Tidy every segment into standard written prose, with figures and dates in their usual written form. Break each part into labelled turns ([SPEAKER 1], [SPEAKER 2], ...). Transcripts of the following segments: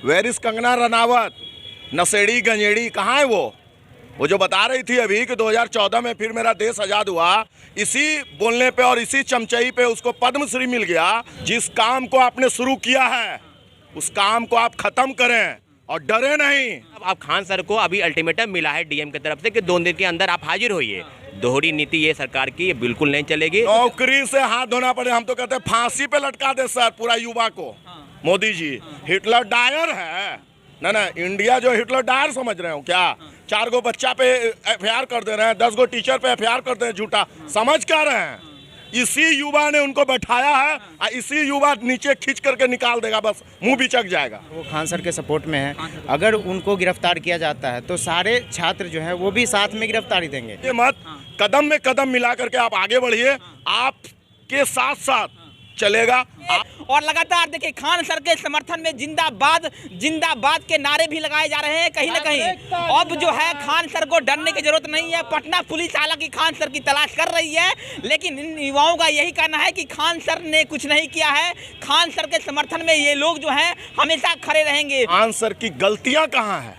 [SPEAKER 1] Where is Kangana Ranaut? नशेड़ी गंजेड़ी कहाँ है वो जो बता रही थी अभी कि 2014 में फिर मेरा देश आज़ाद हुआ, इसी बोलने पे और इसी चमचई पे उसको पद्मश्री मिल गया। जिस काम को आपने शुरू किया है उस काम को आप खत्म करें और डरे नहीं।
[SPEAKER 2] अब खान सर को अभी अल्टीमेटम मिला है डीएम की तरफ से कि 2 दिन के अंदर आप हाजिर होइए। दोहरी नीति ये सरकार की, ये बिल्कुल नहीं चलेगी।
[SPEAKER 1] नौकरी से हाथ धोना पड़े, हम तो कहते हैं फांसी पे लटका दे सर पूरा युवा को। मोदी जी हिटलर डायर है ना, इंडिया जो हिटलर डायर समझ रहे हो क्या? 4 गो बच्चा पे एफआईआर कर दे रहे हैं, 10 गो टीचर पे एफआईआर कर दे रहे हैं, झूठा समझ क्या रहे हैं? इसी युवा ने उनको बैठाया है और इसी युवा नीचे खींच करके निकाल देगा, बस मुंह बिचक जाएगा।
[SPEAKER 3] वो खान सर के सपोर्ट में है। अगर उनको गिरफ्तार किया जाता है तो सारे छात्र जो है वो भी साथ में गिरफ्तारी देंगे।
[SPEAKER 1] ये मत कदम में कदम मिला करके आप आगे बढ़िए, आपके साथ साथ चलेगा।
[SPEAKER 4] और लगातार देखिए खान सर के समर्थन में जिंदाबाद जिंदाबाद के नारे भी लगाए जा रहे हैं। कहीं ना कहीं अब जो है खान सर को डरने की जरूरत नहीं है। पटना पुलिस हालांकि खान सर की तलाश कर रही है, लेकिन इन युवाओं का यही कहना है कि खान सर ने कुछ नहीं किया है। खान सर के समर्थन में ये लोग जो हैं हमेशा खड़े रहेंगे।
[SPEAKER 1] खान सर की गलतियां कहाँ है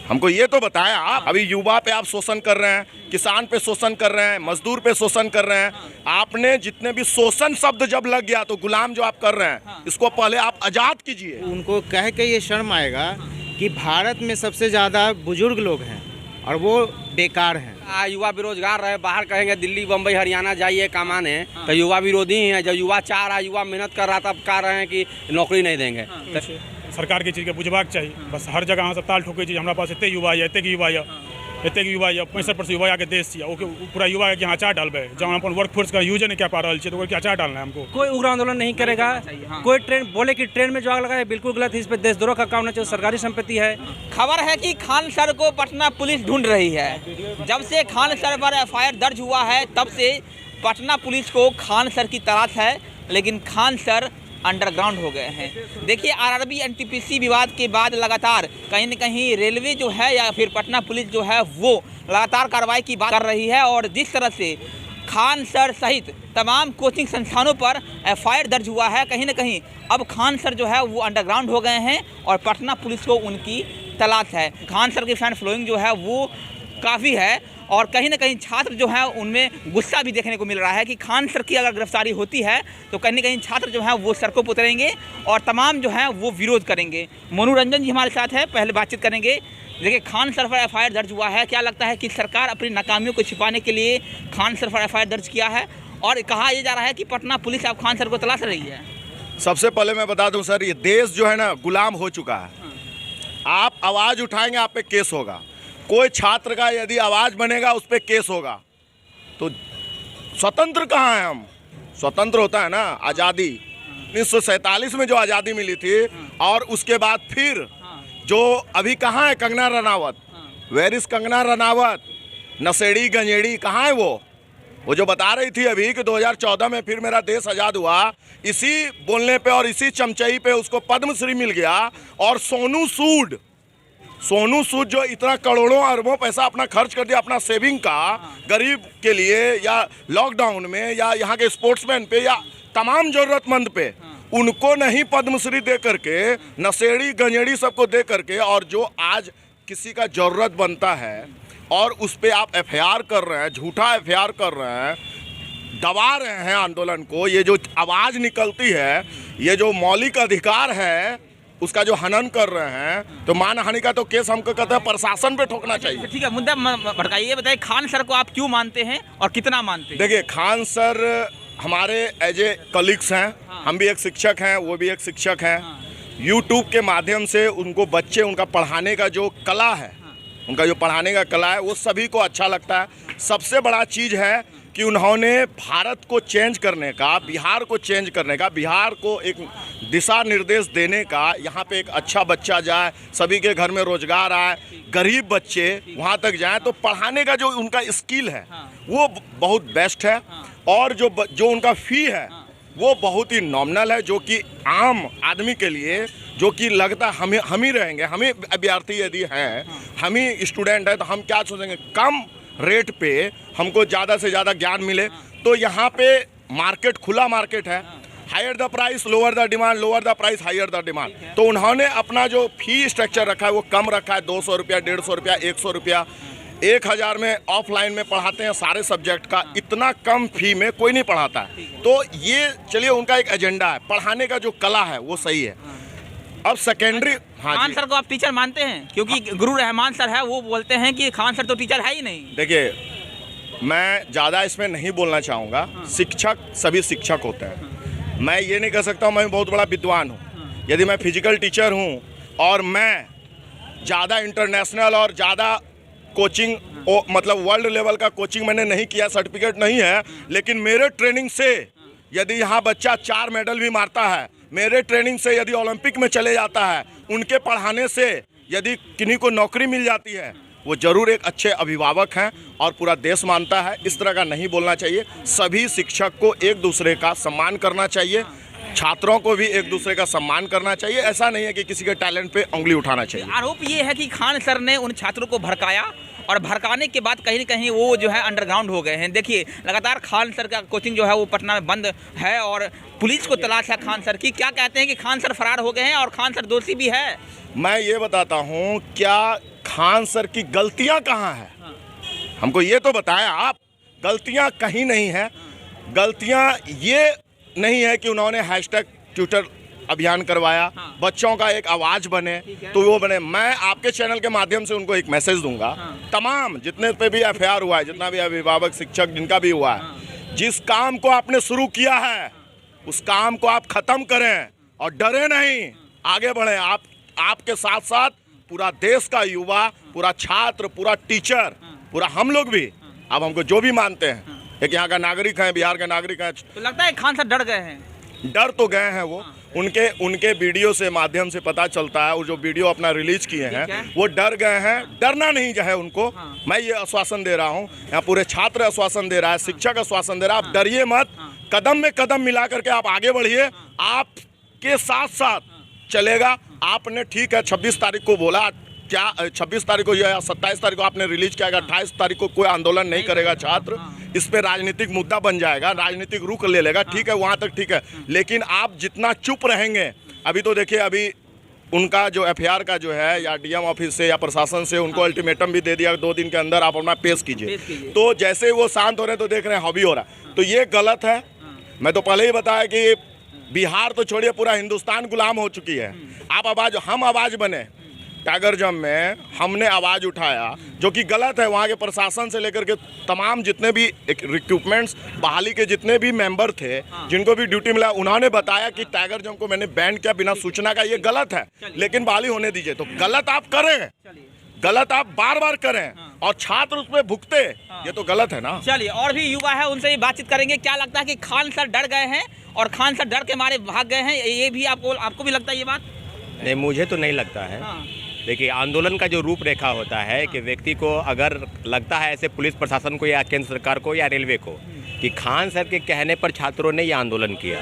[SPEAKER 1] हमको ये तो बताया। आप अभी युवा पे आप शोषण कर रहे हैं, किसान पे शोषण कर रहे हैं, मजदूर पे शोषण कर रहे हैं। आपने जितने भी शोषण शब्द जब लग गया तो गुलाम जो आप कर रहे हैं इसको पहले आप आजाद कीजिए।
[SPEAKER 3] उनको कह के ये शर्म आएगा कि भारत में सबसे ज़्यादा बुजुर्ग लोग हैं और वो बेकार हैं।
[SPEAKER 5] युवा बेरोजगार रहे, बाहर कहेंगे दिल्ली बम्बई हरियाणा जाइए कमाने, तो युवा विरोधी ही है। जब युवा चाह रहा है, युवा मेहनत कर रहा, तब कह रहे हैं कि नौकरी नहीं देंगे।
[SPEAKER 6] सरकार की चीज़ के बुझबाक चाहिए। बस हर जगह अहाँ सब ताल ठोकै छी, हमरा पास एते युवा है, एते युवा है, एते युवा है, 65% युवा के देश है। ओके पूरा युवा के यहाँ अचार डालबे, जब हम अपन वर्कफोर्स का यूज नहीं कर पा रहे हैं तो ओकर अचार डालना है हमको।
[SPEAKER 7] कोई उग्र आंदोलन नहीं करेगा। कोई ट्रेन बोले कि ट्रेन में जो आग लगाए, बिल्कुल गलत है। इस पर देशद्रोह का काम होना चाहिए, सरकारी संपत्ति है।
[SPEAKER 4] खबर है कि खान सर को पटना पुलिस ढूंढ रही है। जब से खान सर पर एफआईआर दर्ज हुआ है तब से पटना पुलिस को खान सर की तलाश है, लेकिन खान सर अंडरग्राउंड हो गए हैं। देखिए आरआरबी एनटीपीसी विवाद के बाद लगातार कहीं न कहीं रेलवे जो है या फिर पटना पुलिस जो है वो लगातार कार्रवाई की बात कर रही है। और जिस तरह से खान सर सहित तमाम कोचिंग संस्थानों पर एफआईआर दर्ज हुआ है, कहीं न कहीं अब खान सर जो है वो अंडरग्राउंड हो गए हैं और पटना पुलिस को उनकी तलाश है। खान सर की फैन फॉलोइंग जो है वो काफ़ी है और कहीं ना कहीं छात्र जो हैं उनमें गुस्सा भी देखने को मिल रहा है कि खान सर की अगर गिरफ्तारी होती है तो कहीं ना कहीं छात्र जो हैं वो सड़कों पर उतरेंगे और तमाम जो हैं वो विरोध करेंगे। मनोरंजन जी हमारे साथ है, पहले बातचीत करेंगे। देखिए खान सर पर एफआईआर दर्ज हुआ है, क्या लगता है कि सरकार अपनी नाकामियों को छिपाने के लिए खान सर पर एफआईआर दर्ज किया है? और कहा यह जा रहा है कि पटना पुलिस अब खान सर को तलाश रही है।
[SPEAKER 1] सबसे पहले मैं बता दूं सर, ये देश जो है ना गुलाम हो चुका है। आप आवाज़ उठाएंगे आप पे केस होगा। कोई छात्र का यदि आवाज़ बनेगा उस पर केस होगा। तो स्वतंत्र कहाँ है हम? स्वतंत्र होता है ना आज़ादी, 1947 में जो आज़ादी मिली थी और उसके बाद फिर जो अभी कहाँ है कंगना रनावत? Where is Kangana Ranaut? नशेड़ी गंजेड़ी कहाँ है वो जो बता रही थी अभी कि 2014 में फिर मेरा देश आज़ाद हुआ, इसी बोलने पे और इसी चमचई पे उसको पद्मश्री मिल गया। और सोनू सूद जो इतना करोड़ों अरबों पैसा अपना खर्च कर दिया अपना सेविंग का गरीब के लिए, या लॉकडाउन में, या यहाँ के स्पोर्ट्समैन पे, या तमाम ज़रूरतमंद पे, उनको नहीं पद्मश्री दे करके नशेड़ी गंजेड़ी सबको दे करके, और जो आज किसी का ज़रूरत बनता है और उस पर आप एफआईआर कर रहे हैं, झूठा एफआईआर कर रहे हैं, दबा रहे हैं आंदोलन को। ये जो आवाज़ निकलती है, ये जो मौलिक अधिकार है उसका जो हनन कर रहे हैं, तो मानहानि का तो केस हमको कहते हैं प्रशासन पे ठोकना चाहिए।
[SPEAKER 4] ठीक है, मुद्दा भड़काइए, बताइए खान सर को आप क्यों मानते हैं और कितना मानते हैं?
[SPEAKER 1] देखिए खान सर हमारे एज ए कलीग्स हैं। हम भी एक शिक्षक हैं, वो भी एक शिक्षक हैं। यूट्यूब के माध्यम से उनको बच्चे, उनका पढ़ाने का जो कला है, उनका जो पढ़ाने का कला है वो सभी को अच्छा लगता है। सबसे बड़ा चीज़ है कि उन्होंने भारत को चेंज करने का, बिहार को चेंज करने का, बिहार को एक दिशा निर्देश देने का, यहाँ पे एक अच्छा बच्चा जाए, सभी के घर में रोजगार आए, गरीब बच्चे वहाँ तक जाएं, तो पढ़ाने का जो उनका स्किल है वो बहुत बेस्ट है। और जो उनका फ़ी है वो बहुत ही नॉमिनल है, जो कि आम आदमी के लिए, जो कि लगता है हम ही रहेंगे, हम ही अभ्यर्थी यदि हैं, हम ही स्टूडेंट हैं, तो हम क्या सोचेंगे कम रेट पे हमको ज़्यादा से ज़्यादा ज्ञान मिले। तो यहाँ पे मार्केट, खुला मार्केट है, higher the price lower the demand, lower the price higher the demand. तो उन्होंने अपना जो फी स्ट्रक्चर रखा है वो कम रखा है, 200 रुपया, 150 रुपया, 100 रुपया, 1000 में ऑफलाइन में पढ़ाते हैं सारे सब्जेक्ट का। इतना कम फी में कोई नहीं पढ़ाता है। तो ये चलिए उनका एक एजेंडा है, पढ़ाने का जो कला है वो सही है। अब सेकेंडरी, हाँ
[SPEAKER 4] खान
[SPEAKER 1] जी,
[SPEAKER 4] सर को आप टीचर मानते हैं? क्योंकि गुरु रहमान सर है, वो बोलते हैं कि खान सर तो टीचर है ही नहीं।
[SPEAKER 1] देखिए मैं ज़्यादा इसमें नहीं बोलना चाहूँगा। शिक्षक सभी शिक्षक होते हैं। मैं ये नहीं कह सकता हूँ मैं बहुत बड़ा विद्वान हूँ। यदि मैं फिजिकल टीचर हूँ और मैं ज़्यादा इंटरनेशनल और ज़्यादा कोचिंग मतलब वर्ल्ड लेवल का कोचिंग मैंने नहीं किया, सर्टिफिकेट नहीं है, लेकिन मेरे ट्रेनिंग से यदि यहाँ बच्चा 4 मेडल भी मारता है, मेरे ट्रेनिंग से यदि ओलंपिक में चले जाता है, उनके पढ़ाने से यदि किन्हीं को नौकरी मिल जाती है, वो ज़रूर एक अच्छे अभिभावक हैं और पूरा देश मानता है। इस तरह का नहीं बोलना चाहिए। सभी शिक्षक को एक दूसरे का सम्मान करना चाहिए, छात्रों को भी एक दूसरे का सम्मान करना चाहिए। ऐसा नहीं है कि किसी के टैलेंट पे उंगली उठाना चाहिए।
[SPEAKER 4] आरोप ये है कि खान सर ने उन छात्रों को भड़काया और भड़काने के बाद कहीं न कहीं वो जो है अंडरग्राउंड हो गए हैं। देखिए लगातार खान सर का कोचिंग जो है वो पटना में बंद है और पुलिस को तलाश है खान सर की। क्या कहते हैं कि खान सर फरार हो गए हैं और खान सर दोषी भी है?
[SPEAKER 1] मैं ये बताता हूँ, क्या खान सर की गलतियाँ कहाँ हैं? हमको ये तो बताएं आप। गलतियाँ कहीं नहीं है। गलतियाँ ये नहीं है कि उन्होंने हैशटैग ट्विटर अभियान करवाया, बच्चों का एक आवाज़ बने तो वो बने। मैं आपके चैनल के माध्यम से उनको एक मैसेज दूंगा, तमाम जितने पे भी एफआईआर हुआ है, जितना भी अभिभावक शिक्षक जिनका भी हुआ है, जिस काम को आपने शुरू किया है उस काम को आप ख़त्म करें और डरे नहीं, आगे बढ़ें। आपके साथ साथ पूरा देश का युवा, पूरा छात्र, पूरा टीचर, पूरा हम लोग भी, अब हमको जो भी मानते हैं, एक यहाँ का नागरिक हैं, बिहार का नागरिक हैं।
[SPEAKER 4] तो लगता है खान सर डर गए हैं।
[SPEAKER 1] डर तो गए हैं वो। उनके वीडियो से माध्यम से पता चलता है, वो जो वीडियो अपना रिलीज किए हैं वो डर गए हैं। डरना नहीं जो है उनको। मैं ये आश्वासन दे रहा हूँ, यहाँ पूरे छात्र आश्वासन दे रहा है, शिक्षक आश्वासन दे रहा है, आप डरिए मत। कदम में कदम मिला करके आप आगे बढ़िए, आपके साथ साथ चलेगा। आपने ठीक है 26 तारीख को बोला, क्या 26 तारीख को या 27 तारीख को आपने रिलीज किया, 28 तारीख को कोई आंदोलन नहीं करेगा छात्र, इस पे राजनीतिक मुद्दा बन जाएगा, राजनीतिक रुख ले लेगा, ठीक है, वहाँ तक ठीक है। लेकिन आप जितना चुप रहेंगे, अभी तो देखिए अभी उनका जो एफआईआर का जो है या डीएम ऑफिस से या प्रशासन से उनको अल्टीमेटम भी दे दिया, 2 दिन के अंदर आप अपना पेश कीजिए। तो जैसे वो शांत हो रहे हैं तो देख रहे हैं हॉबी हो रहा है, तो ये गलत है। मैं तो पहले ही बताया कि बिहार तो छोड़िए, पूरा हिंदुस्तान गुलाम हो चुकी है। आप हम आवाज़ बने। टाइगर जम में हमने आवाज़ उठाया, जो कि गलत है। वहाँ के प्रशासन से लेकर के तमाम जितने भी रिक्रूटमेंट्स, बहाली के जितने भी मेंबर थे, जिनको भी ड्यूटी मिला, उन्होंने बताया कि टाइगर जम को मैंने बैन किया बिना सूचना का। ये गलत है, लेकिन बहाली होने दीजिए। तो गलत आप करें, गलत आप बार बार करें और छात्र उसमें भुगते, ये तो गलत है ना।
[SPEAKER 4] चलिए और भी युवा है, उनसे भी बातचीत करेंगे। क्या लगता है कि खान सर डर गए हैं और खान सर डर के मारे भाग गए हैं? ये भी आपको भी लगता है ये बात?
[SPEAKER 2] नहीं, मुझे तो नहीं लगता है। देखिए, आंदोलन का जो रूपरेखा होता है कि व्यक्ति को अगर लगता है ऐसे पुलिस प्रशासन को या केंद्र सरकार को या रेलवे को कि खान सर के कहने पर छात्रों ने ये आंदोलन किया,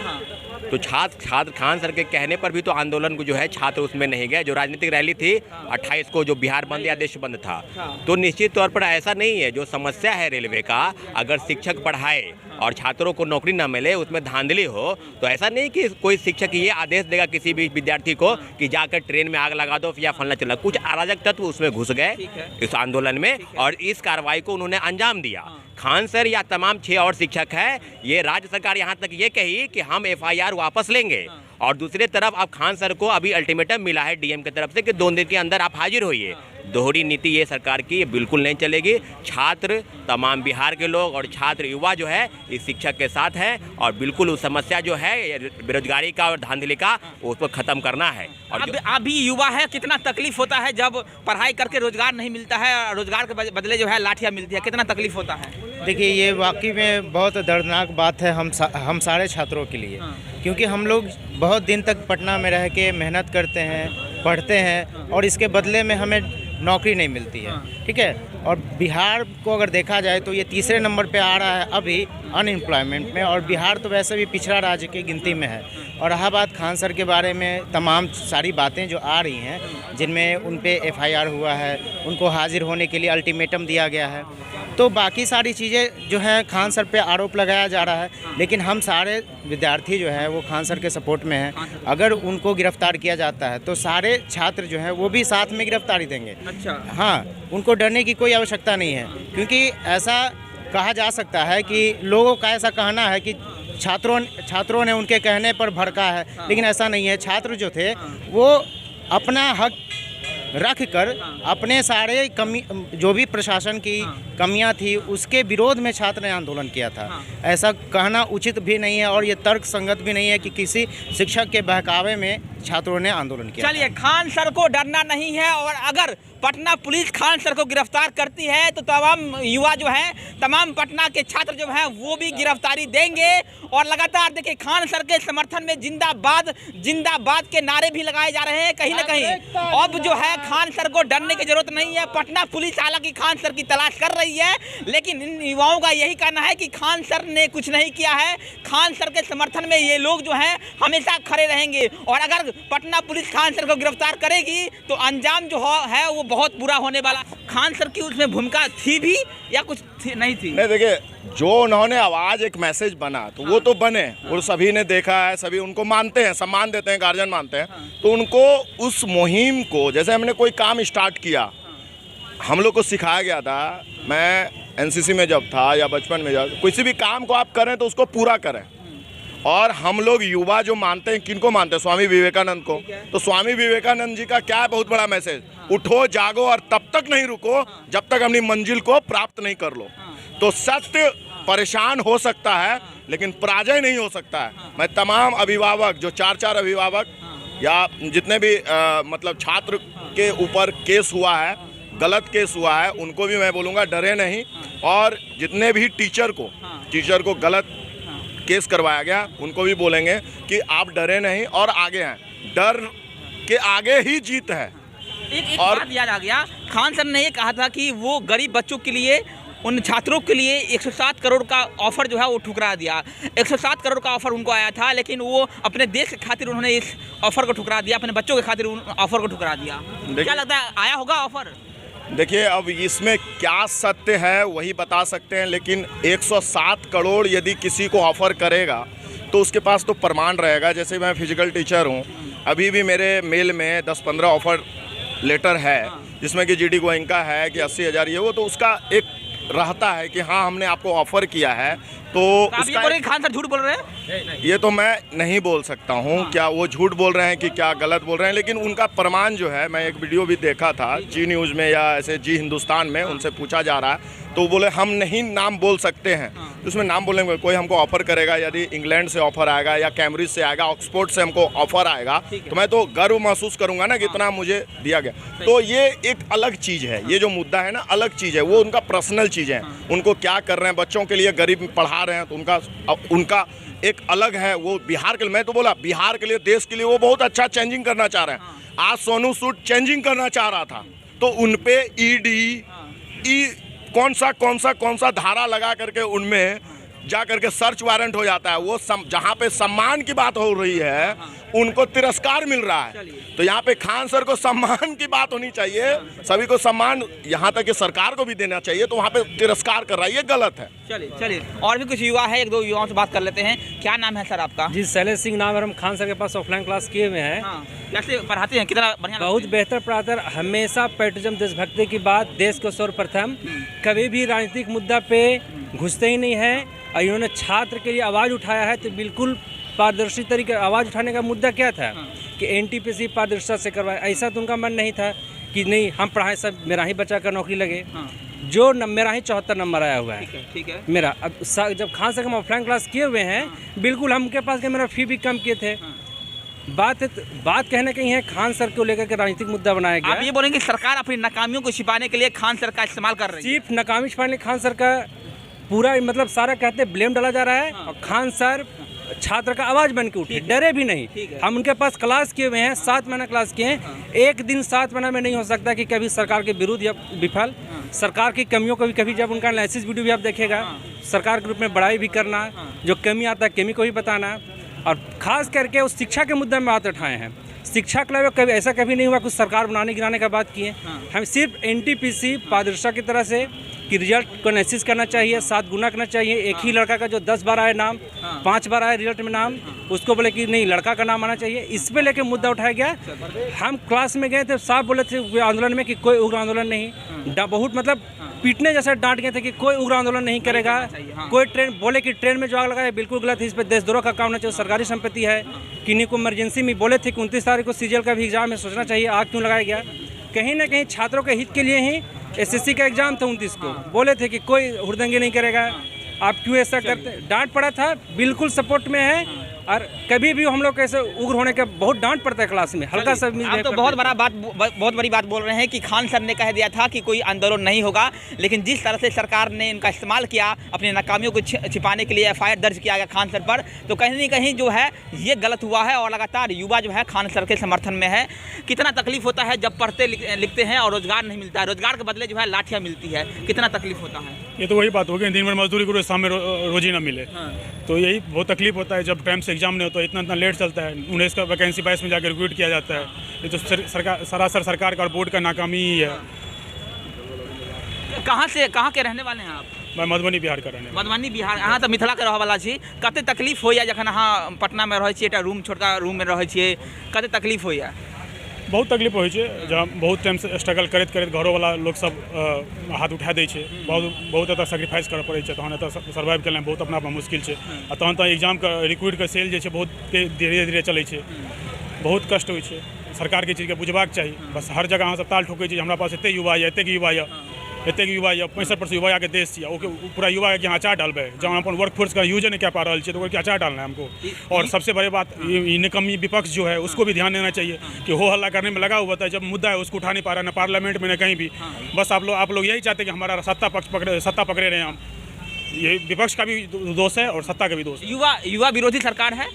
[SPEAKER 2] तो छात्र खान सर के कहने पर भी तो आंदोलन को जो है छात्र उसमें नहीं गए। जो राजनीतिक रैली थी 28 को, जो बिहार बंद या देश बंद था, तो निश्चित तौर पर ऐसा नहीं है। जो समस्या है रेलवे का, अगर शिक्षक पढ़ाए और छात्रों को नौकरी ना मिले, उसमें धांधली हो, तो ऐसा नहीं कि कोई शिक्षक ये आदेश देगा किसी भी विद्यार्थी को कि जाकर ट्रेन में आग लगा दो या फलना चला। कुछ अराजक तत्व उसमें घुस गए इस आंदोलन में और इस कार्रवाई को उन्होंने अंजाम दिया। खान सर या तमाम 6 और शिक्षक हैं, ये राज्य सरकार यहाँ तक ये कही कि हम एफआईआर वापस लेंगे, और दूसरी तरफ अब खान सर को अभी अल्टीमेटम मिला है डीएम की तरफ से कि 2 दिन के अंदर आप हाजिर होइए। दोहरी नीति ये सरकार की, ये बिल्कुल नहीं चलेगी। छात्र, तमाम बिहार के लोग और छात्र युवा जो है इस शिक्षक के साथ हैं और बिल्कुल उस समस्या जो है बेरोजगारी का और धांधली का, उसको ख़त्म करना है। और
[SPEAKER 4] आप भी युवा है, कितना तकलीफ होता है जब पढ़ाई करके रोजगार नहीं मिलता है, रोजगार के बदले जो है लाठियाँ मिलती है, कितना तकलीफ होता है?
[SPEAKER 3] देखिए, ये वाकई में बहुत दर्दनाक बात है हम सारे छात्रों के लिए, क्योंकि हम लोग बहुत दिन तक पटना में रह के मेहनत करते हैं, पढ़ते हैं और इसके बदले में हमें नौकरी नहीं मिलती है, ठीक है। और बिहार को अगर देखा जाए तो ये तीसरे नंबर पे आ रहा है अभी अनएम्प्लॉयमेंट में, और बिहार तो वैसे भी पिछड़ा राज्य की गिनती में है। और रहा बात खान सर के बारे में, तमाम सारी बातें जो आ रही हैं जिनमें उन पे एफआईआर हुआ है, उनको हाजिर होने के लिए अल्टीमेटम दिया गया है, तो बाकी सारी चीज़ें जो है खान सर पे आरोप लगाया जा रहा है, लेकिन हम सारे विद्यार्थी जो है वो खान सर के सपोर्ट में हैं। अगर उनको गिरफ्तार किया जाता है तो सारे छात्र जो हैं वो भी साथ में गिरफ्तारी देंगे।
[SPEAKER 4] अच्छा।
[SPEAKER 3] हाँ, उनको डरने की कोई आवश्यकता नहीं है, क्योंकि ऐसा कहा जा सकता है कि लोगों का ऐसा कहना है कि छात्रों ने उनके कहने पर भड़का है, लेकिन ऐसा नहीं है। छात्र जो थे वो अपना हक रख कर अपने सारे जो भी प्रशासन की कमियां थी उसके विरोध में छात्र ने आंदोलन किया था। ऐसा कहना उचित भी नहीं है और ये तर्क संगत भी नहीं है कि किसी शिक्षक के बहकावे में छात्रों ने आंदोलन किया।
[SPEAKER 4] चलिए, खान सर को डरना नहीं है, और अगर पटना पुलिस खान सर को गिरफ्तार करती है तो तमाम युवा जो हैं, तमाम पटना के छात्र जो हैं वो भी गिरफ्तारी देंगे। और लगातार देखिए खान सर के समर्थन में जिंदाबाद जिंदाबाद के नारे भी लगाए जा रहे हैं कहीं ना कहीं। अब जो है खान सर को डरने की जरूरत नहीं है। पटना पुलिस हालांकि खान सर की तलाश कर रही है, लेकिन इन युवाओं का यही कहना है कि खान सर ने कुछ नहीं किया है। खान सर के समर्थन में ये लोग जो हैं हमेशा खड़े रहेंगे, और अगर पटना पुलिस खान सर को गिरफ्तार करेगी तो अंजाम जो है वो बहुत बुरा होने वाला। खान सर की उसमें भूमिका थी भी या कुछ नहीं थी?
[SPEAKER 1] नहीं, देखिए, जो उन्होंने आवाज एक मैसेज बना तो वो तो बने, और सभी ने देखा है, सभी उनको मानते हैं, सम्मान देते हैं, गार्जियन मानते हैं। तो उनको उस मुहिम को, जैसे हमने कोई काम स्टार्ट किया, हम लोग को सिखाया गया था, मैं एनसीसी में जब था या बचपन में जब, किसी भी काम को आप करें तो उसको पूरा करें। और हम लोग युवा जो मानते हैं, किनको मानते हैं? स्वामी विवेकानंद को। तो स्वामी विवेकानंद जी का क्या है बहुत बड़ा मैसेज? उठो, जागो और तब तक नहीं रुको जब तक अपनी मंजिल को प्राप्त नहीं कर लो। तो सत्य परेशान हो सकता है लेकिन पराजय नहीं हो सकता है। मैं तमाम अभिभावक, जो चार अभिभावक या जितने भी मतलब छात्र के ऊपर केस हुआ है, गलत केस हुआ है, उनको भी मैं बोलूँगा डरे नहीं। और जितने भी टीचर को गलत केस करवाया गया उनको भी बोलेंगे कि आप डरे नहीं और आगे हैं। डर के आगे ही जीत है।
[SPEAKER 4] एक बात याद आ गया, खान सर ने ये कहा था कि वो गरीब बच्चों के लिए, उन छात्रों के लिए 107 करोड़ का ऑफर जो है वो ठुकरा दिया। 107 करोड़ का ऑफर उनको आया था, लेकिन वो अपने देश के खातिर उन्होंने इस ऑफर को ठुकरा दिया, अपने बच्चों के खातिर ऑफर को ठुकरा दिया। क्या लगता है, आया होगा ऑफर?
[SPEAKER 1] देखिए, अब इसमें क्या सत्य है वही बता सकते हैं, लेकिन 107 करोड़ यदि किसी को ऑफर करेगा तो उसके पास तो प्रमाण रहेगा। जैसे मैं फिजिकल टीचर हूँ, अभी भी मेरे मेल में 10-15 ऑफर लेटर है, जिसमें कि जीडी गोयनका है कि 80,000 ये वो, तो उसका एक रहता है कि हाँ हमने आपको ऑफर किया है। तो
[SPEAKER 4] आप ये बोल रहे हैं खान सर झूठ बोल रहे हैं?
[SPEAKER 1] ये तो मैं नहीं बोल सकता हूँ क्या वो झूठ बोल रहे हैं कि क्या गलत बोल रहे हैं, लेकिन उनका प्रमाण जो है, मैं एक वीडियो भी देखा था जी न्यूज़ में या ऐसे जी हिंदुस्तान में, उनसे पूछा जा रहा है तो वो बोले हम नहीं नाम बोल सकते हैं। उसमें नाम बोलेंगे, कोई हमको ऑफर करेगा, यदि इंग्लैंड से ऑफर आएगा या कैम्ब्रिज से आएगा, ऑक्सफोर्ड से हमको ऑफर आएगा तो मैं तो गर्व महसूस करूंगा ना कि इतना मुझे दिया गया। तो ये एक अलग चीज़ है, ये जो मुद्दा है ना अलग चीज़ है, वो उनका पर्सनल चीज़ है। उनको क्या कर रहे हैं, बच्चों के लिए गरीब पढ़ा रहे हैं तो उनका एक अलग है। वो बिहार के लिए, मैं तो बोला बिहार के लिए, देश के लिए वो बहुत अच्छा चेंजिंग करना चाह रहे हैं। आज सोनू सूद चेंजिंग करना चाह रहा था तो उन पे ईडी कौन सा धारा लगा करके उनमें जा करके सर्च वारंट हो जाता है। वो जहाँ पे सम्मान की बात हो रही है उनको तिरस्कार मिल रहा है। तो यहाँ पे खान सर को सम्मान की बात होनी चाहिए, सभी को सम्मान, यहाँ तक कि सरकार को भी देना चाहिए, तो वहाँ पे तिरस्कार कर रहा है, ये गलत है।
[SPEAKER 4] चलिए और भी कुछ युवा है, एक दो युवाओं से बात कर लेते हैं। क्या नाम है सर आपका?
[SPEAKER 7] जी, शैलेश सिंह नाम है। हम खान सर के पास ऑफलाइन क्लास किए हुए हैं।
[SPEAKER 4] कैसे पढ़ाते हैं, कितना बढ़िया?
[SPEAKER 7] बहुत बेहतर पढ़ाते हैं। हमेशा पैट्रियटिज्म, देशभक्ति की बात, देश को सर्वप्रथम, कभी भी राजनीतिक मुद्दा पे घुसते ही नहीं है। और इन्होंने छात्र के लिए आवाज़ उठाया है तो बिल्कुल पारदर्शी तरीके। आवाज़ उठाने का मुद्दा क्या था कि एनटीपीसी पारदर्शिता से करवाए, ऐसा तो उनका मन नहीं था कि नहीं हम पढ़ाएं, सब मेरा ही बच्चा का नौकरी लगे। जो मेरा ही 74 नंबर आया हुआ है,
[SPEAKER 4] ठीक है
[SPEAKER 7] मेरा। अब जब खान सर हम ऑफलाइन क्लास किए हुए हैं, बिल्कुल हम के पास के मेरा फी भी कम किए थे। बात कहने कहीं है खान सर को लेकर के राजनीतिक मुद्दा बनाया गया।
[SPEAKER 4] आप ये बोलेंगे सरकार अपनी नाकामियों को छिपाने के लिए खान सर का इस्तेमाल कर रही है?
[SPEAKER 7] सिर्फ नाकामी छिपाने खान सर का पूरा मतलब सारा कहते ब्लेम डाला जा रहा है। और खान सर छात्र का आवाज़ बन के उठे, डरे भी नहीं। हम उनके पास क्लास किए हुए हैं, 7 महीना क्लास किए हैं। एक दिन 7 महीना में नहीं हो सकता कि कभी सरकार के विरुद्ध या विफल, सरकार की कमियों को भी कभी, जब उनका एनालिसिस वीडियो भी आप देखिएगा, सरकार के रूप में बड़ाई भी करना, जो कमी आता है कमी को भी बताना, और ख़ास करके उस शिक्षा के मुद्दे में बात उठाए हैं। शिक्षा के लिए कभी ऐसा कभी नहीं हुआ कुछ सरकार बनाने गिराने का बात किए। हम सिर्फ एनटीपीसी पारदर्शिता की तरह से कि रिजल्ट को एनालिसिस करना चाहिए, 7 गुना करना चाहिए। एक ही लड़का का जो 10 बार आए नाम, 5 बार आए रिजल्ट में नाम, उसको बोले कि नहीं लड़का का नाम आना चाहिए। इस पे लेके मुद्दा उठाया गया। हम क्लास में गए थे, साहब बोले थे आंदोलन में कि कोई उग्र आंदोलन नहीं, बहुत मतलब पीटने जैसा डांट गए थे कि कोई उग्र आंदोलन नहीं करेगा। कोई ट्रेन बोले कि ट्रेन में जो आग लगाए बिल्कुल गलत है, इस पर देशद्रोह का काम होना चाहिए, सरकारी संपत्ति है। किन्हीं को इमरजेंसी में बोले थे कि 29 तारीख को सीजीएल का भी एग्जाम है, सोचना चाहिए आग क्यों लगाया गया। कहीं ना कहीं छात्रों के हित के लिए ही एसएससी का एग्जाम था 29 को, बोले थे कि कोई हुड़दंगी नहीं करेगा, आप क्यों ऐसा करते। डांट पड़ा था, बिल्कुल सपोर्ट में है। और कभी भी हम लोग ऐसे उग्र होने का बहुत डांट पड़ता है क्लास में, हल्का सा
[SPEAKER 4] आप तो बहुत बड़ी बात बोल रहे हैं कि खान सर ने कह दिया था कि कोई आंदोलन नहीं होगा, लेकिन जिस तरह से सरकार ने इनका इस्तेमाल किया अपनी नाकामियों को छिपाने के लिए, एफआईआर दर्ज किया गया खान सर पर, तो कहीं ना कहीं जो है ये गलत हुआ है। और लगातार युवा जो है खान सर के समर्थन में है। कितना तकलीफ होता है जब पढ़ते लिखते हैं और रोजगार नहीं मिलता है, रोजगार के बदले जो है लाठियाँ मिलती है, कितना तकलीफ होता है।
[SPEAKER 6] ये तो वही बात हो गई, दिन भर मजदूरी करो, सामने रोजी ना मिले, तो यही बहुत तकलीफ होता है। जब टाइम से एग्जाम नहीं होता, इतना लेट चलता है, 19 का वैकेंसी 22 में जाकर रिक्रूट किया जाता है। ये तो सरासर सरकार का और बोर्ड का नाकामी ही है।
[SPEAKER 4] कहाँ के रहने वाले हैं आप?
[SPEAKER 6] मैं मधुबनी बिहार का रहने।
[SPEAKER 4] मधुबनी बिहार, अहाँ तो मिथिला के रहऽ वाला छी। कते तकलीफ होइए जखन अहाँ पटना में रहै छियै, रूम छोटका रूम में रहै छियै, कते तकलीफ होइए?
[SPEAKER 6] बहुत तकलीफ होइ छै, जब बहुत टाइम से स्ट्रगल करैत घरोवाला लोग सब हाथ उठा दै छै, बहुत एतऽ सेक्रीफाइस करऽ पड़ै छै, तहन एतऽ सर्वाइव केनाइ बहुत अपना आपमे मुश्किल छै। आ तहन तऽ एग्जामके रिक्रूटके सेल जे छै बहुत धीरे धीरे चलै छै, बहुत कष्ट होइ छै। सरकारके चीजके बुझबाक चाही। बस हर जगह अहाँ सब ताल ठोकै छी, हमरा पास एतेक युवा यऽ, एतेक युवा यऽ, 65% युवा के देश है, पूरा युवा के अचार डालबे, जब हम अपन वर्कफोर्स का यूज नहीं कर पा रहे तो क्या अचार डालना है हमको। और सबसे बड़ी बात, निकम्मी विपक्ष जो है उसको भी ध्यान देना चाहिए कि हो हल्ला करने में लगा हुआ था, जब मुद्दा है उसको उठा नहीं पा रहा, ना पार्लियामेंट में न कहीं भी। बस आप लोग यही चाहते हैं कि हमारा सत्ता पकड़े रहे हम। ये विपक्ष का भी दोष है और सत्ता का भी दोष है।
[SPEAKER 4] युवा विरोधी सरकार है,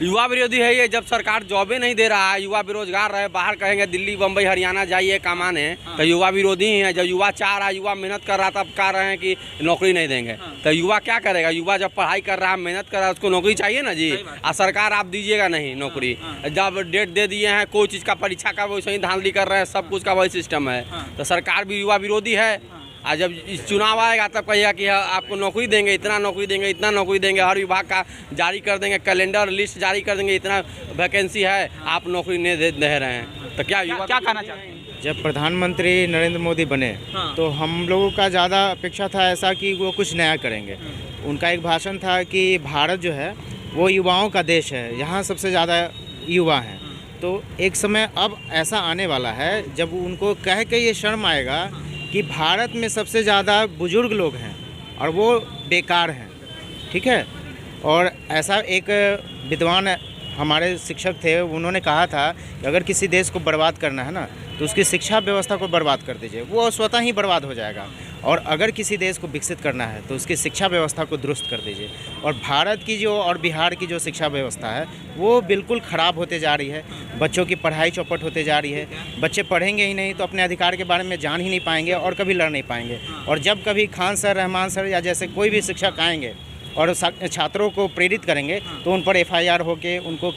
[SPEAKER 5] युवा विरोधी है ये। जब सरकार जॉबे नहीं दे रहा है, युवा बेरोजगार रहे, बाहर कहेंगे दिल्ली बम्बई हरियाणा जाइए कमाने, तो युवा विरोधी ही है। जब युवा चाह रहा है, युवा मेहनत कर रहा, तब कह रहे हैं कि नौकरी नहीं देंगे, तो युवा क्या करेगा। युवा जब पढ़ाई कर रहा है, मेहनत कर रहा है, उसको नौकरी चाहिए ना जी। और सरकार आप दीजिएगा नहीं नौकरी, जब डेट दे दिए हैं, कोई चीज़ का परीक्षा का वैसे ही धांधली कर रहे हैं, सब कुछ का वही सिस्टम है, तो सरकार भी युवा विरोधी है। और जब चुनाव आएगा तब कहिएगा कि आपको नौकरी देंगे, इतना नौकरी देंगे, इतना नौकरी देंगे, हर विभाग का जारी कर देंगे, कैलेंडर लिस्ट जारी कर देंगे, इतना वैकेंसी है, आप नौकरी नहीं दे रहे हैं, तो क्या युवा
[SPEAKER 4] क्या कहना चाहते हैं?
[SPEAKER 3] जब प्रधानमंत्री नरेंद्र मोदी बने तो हम लोगों का ज़्यादा अपेक्षा था ऐसा कि वो कुछ नया करेंगे। उनका एक भाषण था कि भारत जो है वो युवाओं का देश है, यहाँ सबसे ज़्यादा युवा हैं। तो एक समय अब ऐसा आने वाला है जब उनको कह के ये शर्म आएगा कि भारत में सबसे ज़्यादा बुजुर्ग लोग हैं और वो बेकार हैं, ठीक है। और ऐसा एक विद्वान हमारे शिक्षक थे, उन्होंने कहा था कि अगर किसी देश को बर्बाद करना है ना तो उसकी शिक्षा व्यवस्था को बर्बाद कर दीजिए, वो स्वतः ही बर्बाद हो जाएगा। और अगर किसी देश को विकसित करना है तो उसकी शिक्षा व्यवस्था को दुरुस्त कर दीजिए। और भारत की जो और बिहार की जो शिक्षा व्यवस्था है वो बिल्कुल ख़राब होते जा रही है। बच्चों की पढ़ाई चौपट होते जा रही है, बच्चे पढ़ेंगे ही नहीं तो अपने अधिकार के बारे में जान ही नहीं पाएंगे और कभी लड़ नहीं पाएंगे। और जब कभी खान सर, रहमान सर या जैसे कोई भी शिक्षक आएंगे और छात्रों को प्रेरित करेंगे तो उन पर एफआईआर होके उनको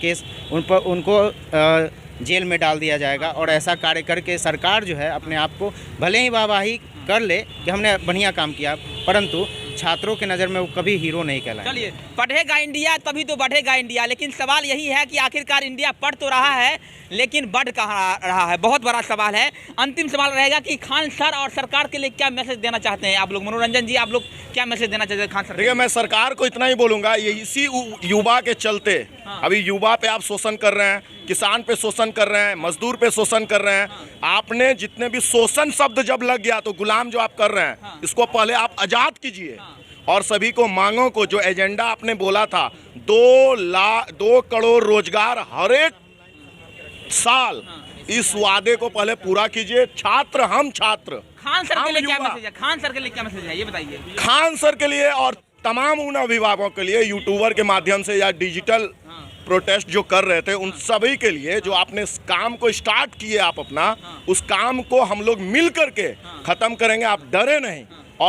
[SPEAKER 3] जेल में डाल दिया जाएगा। और ऐसा कार्य करके सरकार जो है अपने आप को भले ही वाहवाही कर ले कि हमने बढ़िया काम किया, परंतु छात्रों के नज़र में वो कभी हीरो नहीं कहलाएंगे।
[SPEAKER 4] चलिए, पढ़ेगा इंडिया तभी तो बढ़ेगा इंडिया, लेकिन सवाल यही है कि आखिरकार इंडिया पढ़ तो रहा है लेकिन बढ़ कहाँ रहा है, बहुत बड़ा सवाल है। अंतिम सवाल रहेगा कि खान सर और सरकार के लिए क्या मैसेज देना चाहते हैं आप लोग? मनोरंजन जी, आप लोग क्या मैसेज देना चाहते हैं खान सर?
[SPEAKER 1] देखिए, मैं सरकार को इतना ही बोलूँगा, ये इसी युवा के चलते अभी युवा पे आप शोषण कर रहे हैं, किसान पे शोषण कर रहे हैं, मजदूर पे शोषण कर रहे हैं। आपने जितने भी शोषण शब्द जब लग गया तो गुलाम जो आप कर रहे हैं इसको पहले आप आज़ाद कीजिए। और सभी को मांगों को, जो एजेंडा आपने बोला था 2 करोड़ रोजगार हर एक साल, इस वादे को पहले पूरा कीजिए। छात्र हम छात्र।
[SPEAKER 4] खान सर के लिए क्या मैसेज है? खान सर के लिए क्या मैसेज है, ये बताइए।
[SPEAKER 1] खान सर के लिए और तमाम उन अभिभावकों के लिए, यूट्यूबर के माध्यम से या डिजिटल प्रोटेस्ट जो कर रहे थे, उन सभी के लिए, जो आपने इस काम को स्टार्ट किए, आप अपना उस काम को हम लोग मिल करके ख़त्म करेंगे। आप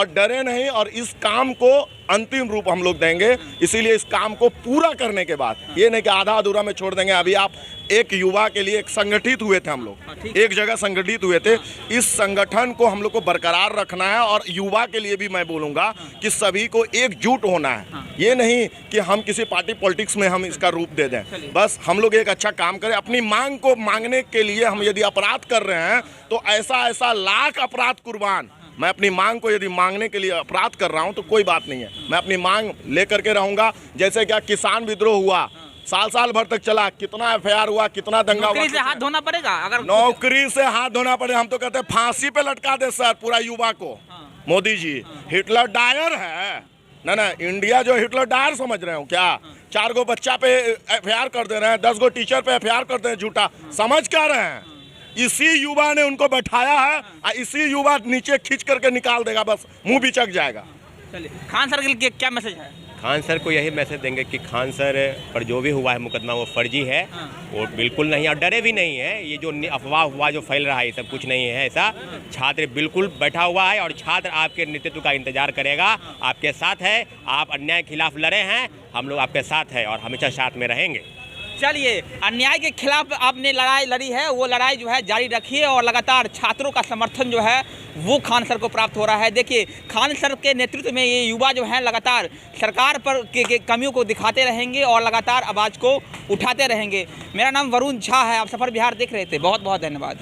[SPEAKER 1] डरे नहीं और इस काम को अंतिम रूप हम लोग देंगे। इसीलिए इस काम को पूरा करने के बाद, ये नहीं कि आधा अधूरा में छोड़ देंगे। अभी आप एक युवा के लिए एक संगठित हुए थे हम लोग, एक जगह संगठित हुए थे। इस संगठन को हम लोग को बरकरार रखना है और युवा के लिए भी मैं बोलूँगा कि सभी को एकजुट होना है। ये नहीं कि हम किसी पार्टी पॉलिटिक्स में हम इसका रूप दे दें, बस हम लोग एक अच्छा काम करें। अपनी मांग को मांगने के लिए हम यदि अपराध कर रहे हैं तो ऐसा लाख अपराध कुर्बान, मैं अपनी मांग को यदि मांगने के लिए अपराध कर रहा हूं तो कोई बात नहीं है, मैं अपनी मांग लेकर के रहूंगा। जैसे क्या किसान विद्रोह हुआ, साल भर तक चला, कितना एफआईआर हुआ, कितना दंगा हुआ।
[SPEAKER 4] नौकरी से हाथ धोना पड़ेगा, अगर
[SPEAKER 1] नौकरी से हाथ धोना पड़े, हम तो कहते हैं फांसी पे लटका दे सर पूरा युवा को। मोदी जी हिटलर डायर है ना, इंडिया जो हिटलर डायर समझ रहे हो क्या? 4 गो बच्चा पे एफआईआर कर दे रहे हैं, 10 गो टीचर पे एफआईआर कर दे रहे हैं, झूठा समझ क्या रहे हैं? इसी युवा ने उनको बैठाया है और इसी युवा नीचे खींच करके निकाल देगा, बस मुंह बिचक जाएगा।
[SPEAKER 4] चलिए, खान सर के लिए क्या मैसेज है?
[SPEAKER 2] खान सर को यही मैसेज देंगे कि खान सर पर जो भी हुआ है मुकदमा वो फर्जी है, वो बिल्कुल नहीं, और डरे भी नहीं है। ये जो अफवाह हुआ जो फैल रहा है ये सब कुछ नहीं है ऐसा। छात्र बिल्कुल बैठा हुआ है और छात्र आपके नेतृत्व का इंतजार करेगा, आपके साथ है। आप अन्याय के खिलाफ लड़े हैं, हम लोग आपके साथ हैं और हमेशा साथ में रहेंगे।
[SPEAKER 4] चलिए, अन्याय के खिलाफ आपने लड़ाई लड़ी है, वो लड़ाई जो है जारी रखिए और लगातार छात्रों का समर्थन जो है वो खान सर को प्राप्त हो रहा है। देखिए, खान सर के नेतृत्व में ये युवा जो है लगातार सरकार पर के कमियों को दिखाते रहेंगे और लगातार आवाज़ को उठाते रहेंगे। मेरा नाम वरुण झा है, आप सफर बिहार देख रहे थे। बहुत बहुत धन्यवाद।